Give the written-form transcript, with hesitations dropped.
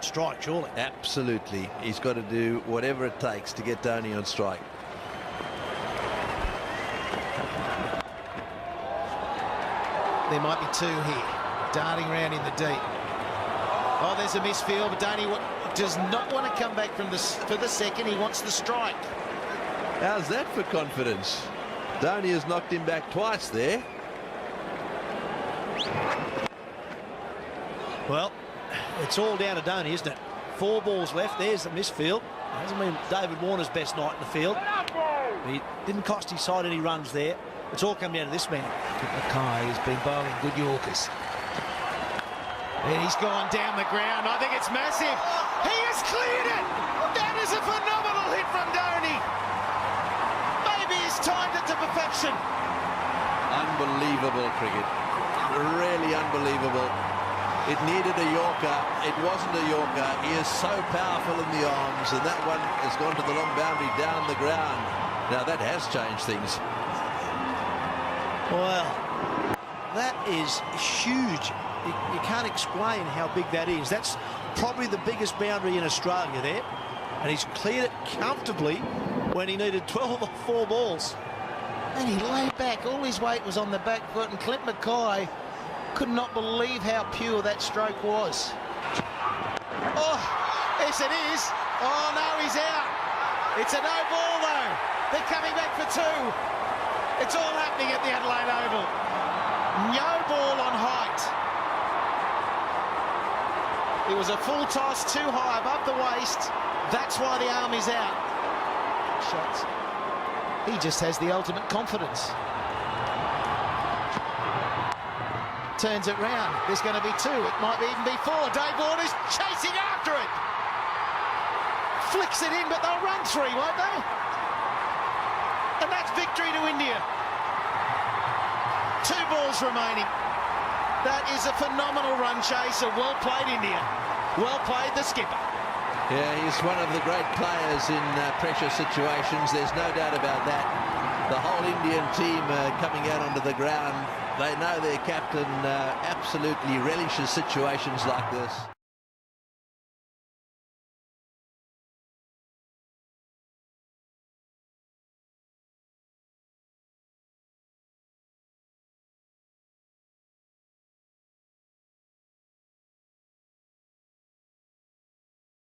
strike, surely. Absolutely. He's got to do whatever it takes to get Dhoni on strike. There might be two here, darting around in the deep. Oh, there's a misfield, but Dhoni does not want to come back for the second. He wants the strike. How's that for confidence? Dhoni has knocked him back twice there. Well, it's all down to Dhoni, isn't it? 4 balls left. There's the misfield. Hasn't been David Warner's best night in the field. He didn't cost his side any runs there. It's all come down to this man. Mackay has been bowling good Yorkers. And he's gone down the ground. I think it's massive. He has cleared it. That is a phenomenal hit from Dhoni. Maybe he's timed it to perfection. Unbelievable cricket. Really unbelievable. It needed a Yorker. It wasn't a Yorker. He is so powerful in the arms, and that one has gone to the long boundary down the ground. Now that has changed things. Well, that is huge. You can't explain how big that is. That's probably the biggest boundary in Australia there. And he's cleared it comfortably when he needed 12 or 4 balls. And he laid back. All his weight was on the back foot, and Clint Mackay could not believe how pure that stroke was. Oh, yes it is. Oh no, he's out. It's a no ball though. They're coming back for 2. It's all happening at the Adelaide Oval. No ball on height. It was a full toss, too high above the waist. That's why the arm is out. Shots. He just has the ultimate confidence. Turns it round. There's going to be 2. It might even be 4. Dave Warner's chasing after it. Flicks it in, but they'll run 3, won't they? And that's victory to India. 2 balls remaining. That is a phenomenal run chaser. Well played, India. Well played, the skipper. Yeah, he's one of the great players in pressure situations. There's no doubt about that. The whole Indian team coming out onto the ground. They know their captain absolutely relishes situations like this.